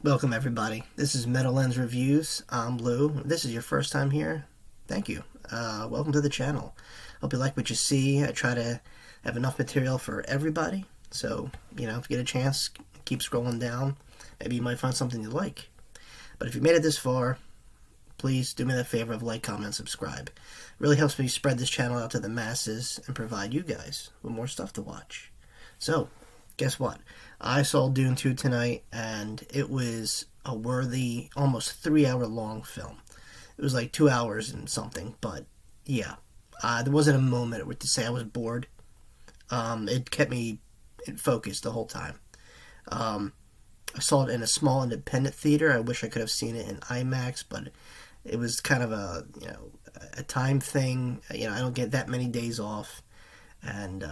Welcome everybody. This is Metal Lens Reviews. I'm Lou. If this is your first time here, thank you. Welcome to the channel. Hope you like what you see. I try to have enough material for everybody. So, if you get a chance, keep scrolling down. Maybe you might find something you like. But if you made it this far, please do me the favor of like, comment, subscribe. It really helps me spread this channel out to the masses and provide you guys with more stuff to watch. So, guess what? I saw Dune 2 tonight, and it was a worthy, almost 3-hour long film. It was like 2 hours and something, but yeah. There wasn't a moment to say I was bored. It kept me focused the whole time. I saw it in a small independent theater. I wish I could have seen it in IMAX, but it was kind of a time thing. I don't get that many days off, and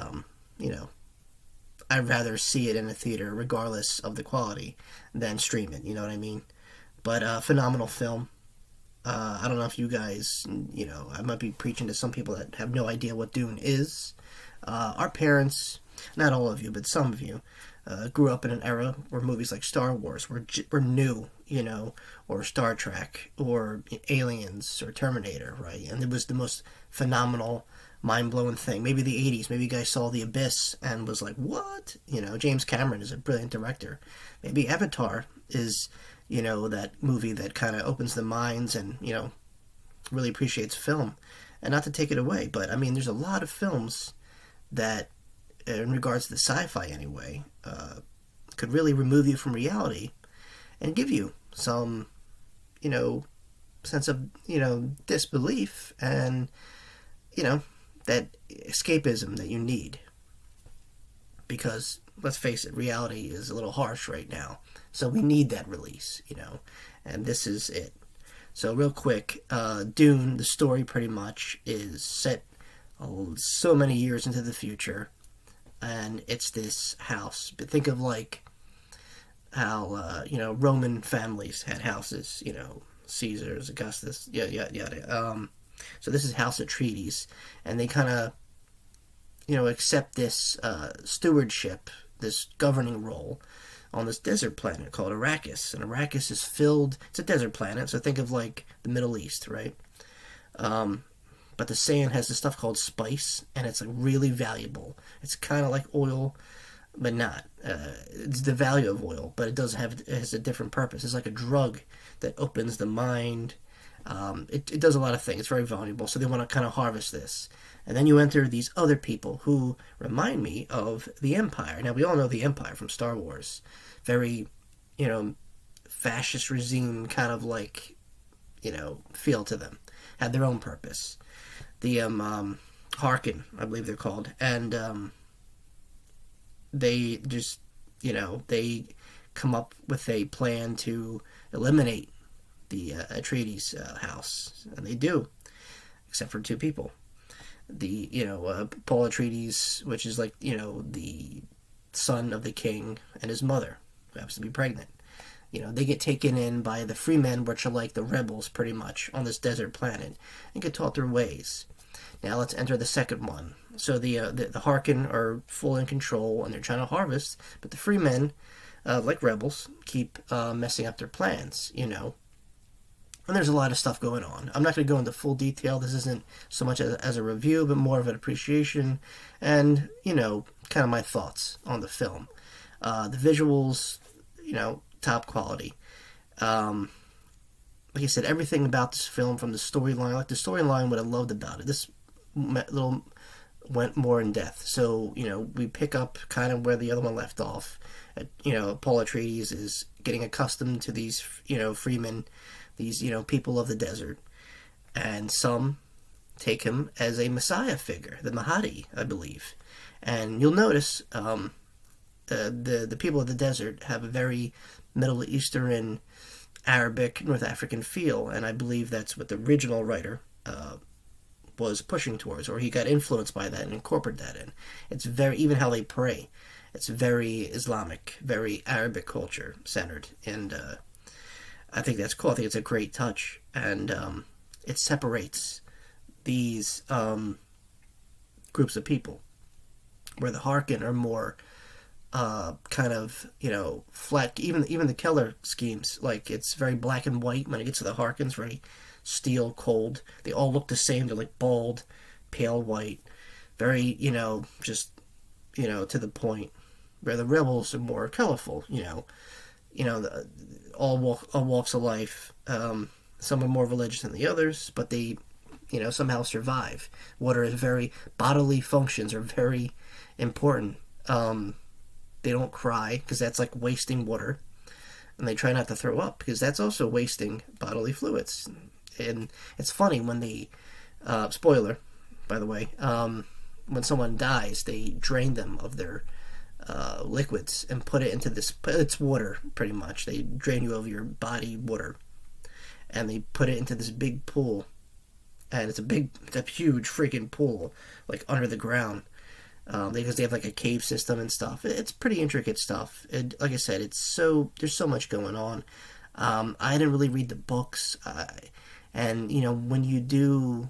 I'd rather see it in a theater, regardless of the quality, than stream it. You know what I mean? But phenomenal film. I don't know if you guys, I might be preaching to some people that have no idea what Dune is. Our parents, not all of you, but some of you, grew up in an era where movies like Star Wars were new, or Star Trek, or Aliens, or Terminator, right? And it was the most phenomenal, mind-blowing thing. Maybe the 80s, maybe you guys saw The Abyss and was like, what? James Cameron is a brilliant director. Maybe Avatar is, that movie that kind of opens the minds and, really appreciates film. And not to take it away, but, there's a lot of films that, in regards to the sci-fi anyway, could really remove you from reality and give you some, sense of, disbelief and, that escapism that you need. Because, let's face it, reality is a little harsh right now. So we need that release, and this is it. So real quick, Dune, the story pretty much is set so many years into the future, and it's this house. But think of like how, Roman families had houses, Caesar's, Augustus, yada. So this is House Atreides, and they kind of, accept this stewardship, this governing role on this desert planet called Arrakis. And Arrakis is filled, it's a desert planet, so think of like the Middle East, right? But the sand has this stuff called spice, and it's like really valuable. It's kind of like oil, but not. It's the value of oil, but it has a different purpose. It's like a drug that opens the mind. It does a lot of things. It's very valuable, so they want to kind of harvest this. And then you enter these other people who remind me of the Empire. Now, we all know the Empire from Star Wars. Very, fascist regime kind of like, feel to them. Had their own purpose. The Harkin, I believe they're called. And they just, they come up with a plan to eliminate the Atreides house, and they do, except for 2 people. The Paul Atreides, which is like the son of the king, and his mother, who happens to be pregnant. They get taken in by the Freemen, which are like the rebels, pretty much, on this desert planet, and get taught their ways. Now let's enter the second one. So the Harkin are full in control, and they're trying to harvest, but the Freemen, like rebels, keep messing up their plans. And there's a lot of stuff going on. I'm not going to go into full detail. This isn't so much as a review, but more of an appreciation and, kind of my thoughts on the film. The visuals, top quality. Like I said, everything about this film, from the storyline, like the storyline, what I loved about it, this little went more in depth. So, we pick up kind of where the other one left off. Paul Atreides is getting accustomed to these, freemen, these, people of the desert. And some take him as a messiah figure, the Mahdi, I believe. And you'll notice the people of the desert have a very Middle Eastern, Arabic, North African feel. And I believe that's what the original writer was pushing towards, or he got influenced by that and incorporated that in. It's very, even how they pray, it's very Islamic, very Arabic culture centered, and I think that's cool. I think it's a great touch, and it separates these groups of people, where the Harkin are more kind of, flat. Even the Keller schemes, like it's very black and white. When it gets to the Harkins, very steel cold. They all look the same. They're like bald, pale white, very, just, to the point. Where the rebels are more colorful, all walks of life. Some are more religious than the others, but they, somehow survive. Water is very bodily functions are very important. They don't cry because that's like wasting water, and they try not to throw up because that's also wasting bodily fluids. And it's funny when they spoiler, by the way, when someone dies, they drain them of their liquids and put it into this. It's water, pretty much. They drain you of your body water, and they put it into this big pool, and it's a huge freaking pool, like under the ground. Because they have like a cave system and stuff. It's pretty intricate stuff. Like I said, there's so much going on. I didn't really read the books, and when you do,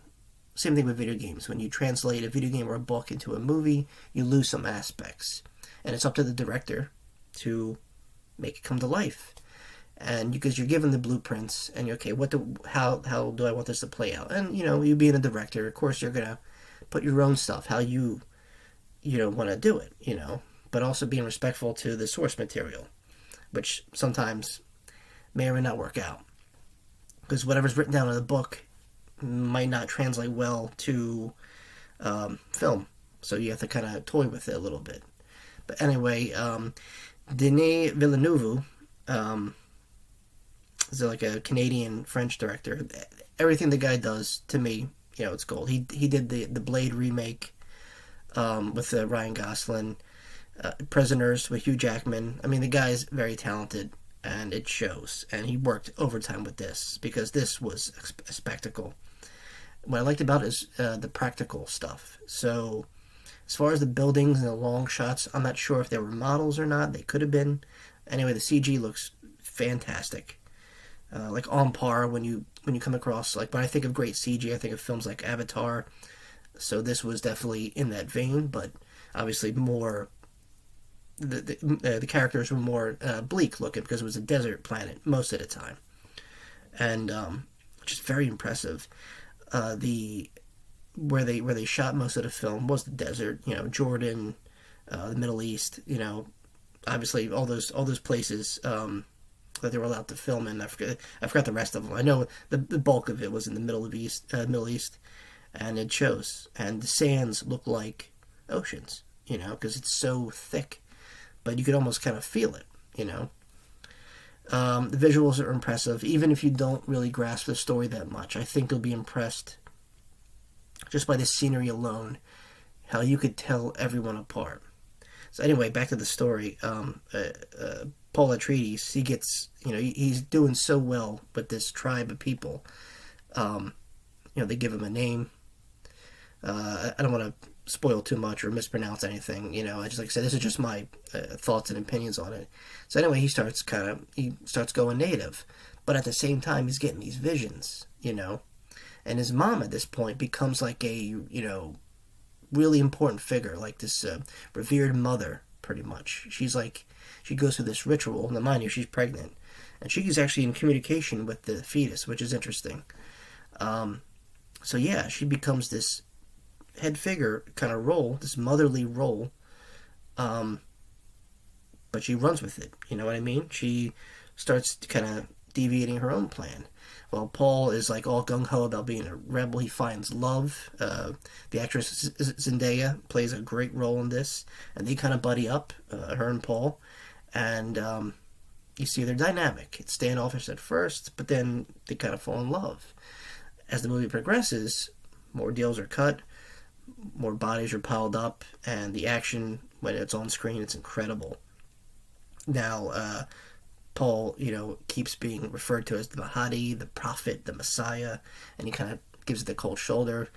same thing with video games. When you translate a video game or a book into a movie, you lose some aspects, and it's up to the director to make it come to life. And because you're given the blueprints, and you're okay, how do I want this to play out? And you being a director, of course, you're gonna put your own stuff, how you want to do it, but also being respectful to the source material, which sometimes may or may not work out. Because whatever's written down in the book might not translate well to film. So you have to kind of toy with it a little bit. But anyway, Denis Villeneuve is like a Canadian-French director. Everything the guy does, to me, it's gold. He did the Blade remake with Ryan Gosling, Prisoners with Hugh Jackman. I mean, the guy's very talented, and it shows. And he worked overtime with this, because this was a spectacle. What I liked about it is the practical stuff. So, as far as the buildings and the long shots, I'm not sure if they were models or not. They could have been. Anyway, the CG looks fantastic. Like on par when you come across, like when I think of great CG, I think of films like Avatar. So this was definitely in that vein, but obviously more. The characters were more bleak looking because it was a desert planet most of the time, and just very impressive. Where they shot most of the film was the desert. Jordan, the Middle East. Obviously all those places that they were allowed to film in. I forgot the rest of them. I know the bulk of it was in the Middle East, and it shows. And the sands look like oceans, because it's so thick, but you could almost kind of feel it, The visuals are impressive, even if you don't really grasp the story that much. I think you'll be impressed just by the scenery alone, how you could tell everyone apart. So anyway, back to the story. Paul Atreides, he gets, he's doing so well with this tribe of people. They give him a name. I don't want to spoil too much or mispronounce anything. I just, like I said, this is just my thoughts and opinions on it. So anyway, he starts going native, but at the same time, he's getting these visions, and his mom at this point becomes like a, really important figure, like this revered mother, pretty much. She goes through this ritual. Now, mind you, she's pregnant, and she's actually in communication with the fetus, which is interesting. So yeah, she becomes this head figure kind of role, this motherly role, but she runs with it. You know what I mean? She starts kind of deviating her own plan. Well, Paul is like all gung-ho about being a rebel. He finds love. The actress Zendaya plays a great role in this, and they kind of buddy up, her and Paul, and you see their dynamic. It's standoffish at first, but then they kind of fall in love. As the movie progresses, more deals are cut, more bodies are piled up, and the action, when it's on screen, it's incredible. Now, Paul, keeps being referred to as the Mahdi, the Prophet, the Messiah, and he kind of gives it the cold shoulder,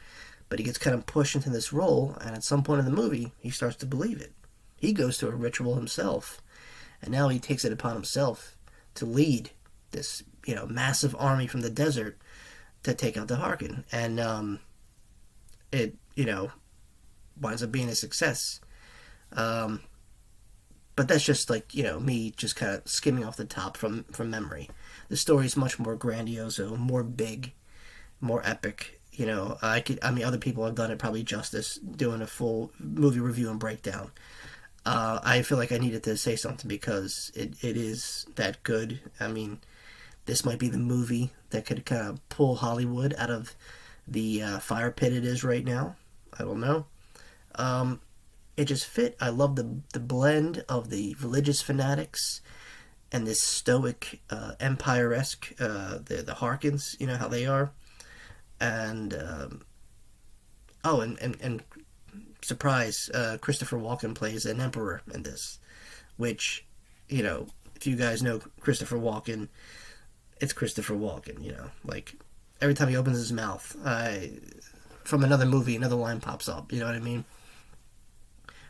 but he gets kind of pushed into this role, and at some point in the movie, he starts to believe it. He goes to a ritual himself, and now he takes it upon himself to lead this, massive army from the desert to take out the Harkin, and it, winds up being a success. But that's just like, me just kind of skimming off the top from memory. The story is much more grandiose, more big, more epic. Other people have done it probably justice doing a full movie review and breakdown. I feel like I needed to say something because it is that good. I mean, this might be the movie that could kind of pull Hollywood out of the fire pit it is right now. I don't know. It just fit. I love the blend of the religious fanatics and this stoic, empire-esque, the Harkins, how they are. And, and surprise, Christopher Walken plays an emperor in this, which, if you guys know Christopher Walken, it's Christopher Walken, like, every time he opens his mouth, from another movie, another line pops up, you know what I mean?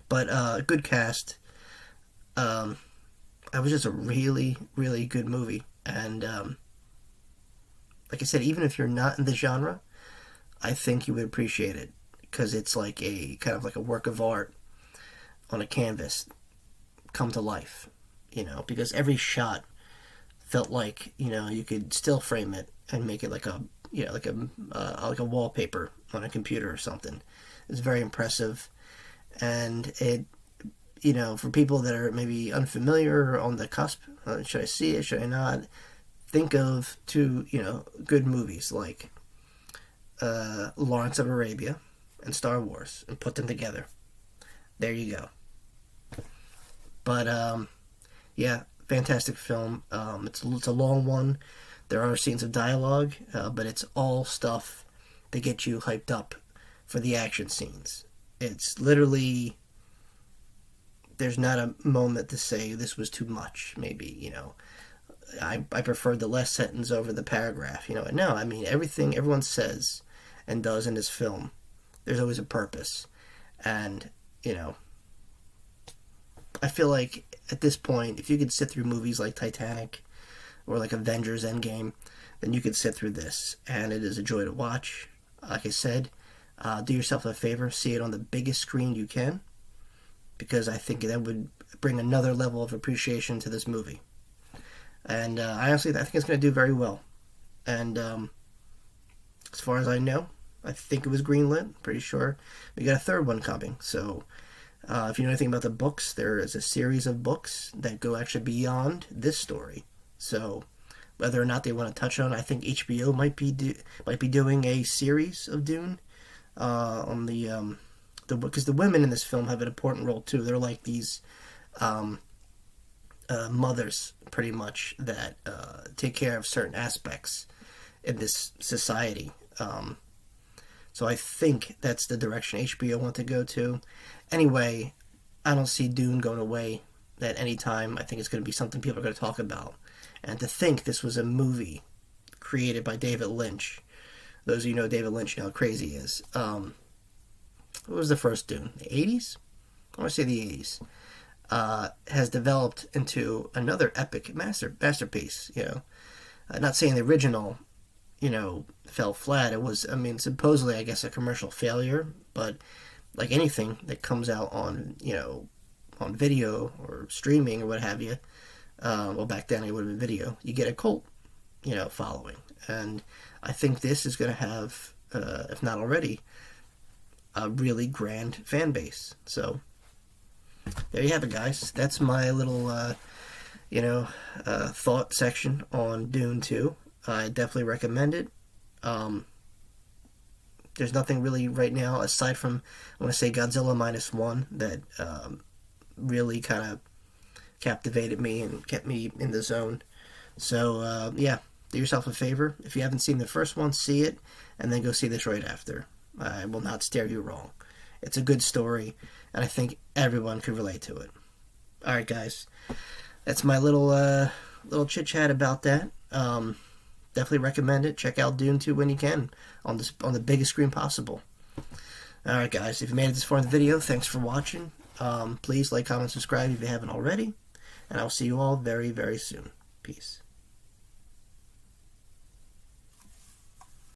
But, good cast. It was just a really, really good movie. And, like I said, even if you're not in the genre, I think you would appreciate it. Because it's like kind of like a work of art on a canvas come to life. Because every shot felt like, you could still frame it and make it like a wallpaper on a computer or something. It's very impressive. And it, for people that are maybe unfamiliar or on the cusp, should I see it, should I not? Think of two, good movies like Lawrence of Arabia and Star Wars and put them together. There you go. But, yeah, fantastic film. It's a long one. There are scenes of dialogue, but it's all stuff to get you hyped up for the action scenes. It's literally, there's not a moment to say this was too much, maybe, I preferred the last sentence over the paragraph, No, I mean, everything everyone says and does in this film, there's always a purpose. And, I feel like at this point, if you could sit through movies like Titanic or like Avengers Endgame, then you could sit through this. And it is a joy to watch. Like I said, do yourself a favor, see it on the biggest screen you can, because I think that would bring another level of appreciation to this movie. And I think it's going to do very well. And as far as I know, I think it was greenlit. Pretty sure we got a third one coming. So if you know anything about the books, there is a series of books that go actually beyond this story. So whether or not they want to touch on, I think HBO might be doing a series of Dune on the because the women in this film have an important role too. They're like these mothers, pretty much, that take care of certain aspects in this society. So I think that's the direction HBO want to go to. Anyway, I don't see Dune going away at any time. I think it's going to be something people are going to talk about. And to think this was a movie created by David Lynch. Those of you who know David Lynch know how crazy he is. What was the first Dune? The 80s? I want to say the 80s. Has developed into another epic masterpiece, Not saying the original, fell flat. It was, supposedly, I guess, a commercial failure, but like anything that comes out on, on video or streaming or what have you, well, back then it would have been video, you get a cult, following. And I think this is going to have, if not already, a really grand fan base. So there you have it, guys. That's my little, thought section on Dune 2. I definitely recommend it. There's nothing really right now, aside from, I want to say, Godzilla -1, that really kind of captivated me and kept me in the zone. So, yeah, do yourself a favor. If you haven't seen the first one, see it, and then go see this right after. I will not steer you wrong. It's a good story, and I think everyone could relate to it. Alright, guys. That's my little chit-chat about that. Definitely recommend it. Check out Dune 2 when you can, on the biggest screen possible. Alright, guys. If you made it this far in the video, thanks for watching. Please like, comment, subscribe if you haven't already. And I'll see you all very, very soon. Peace.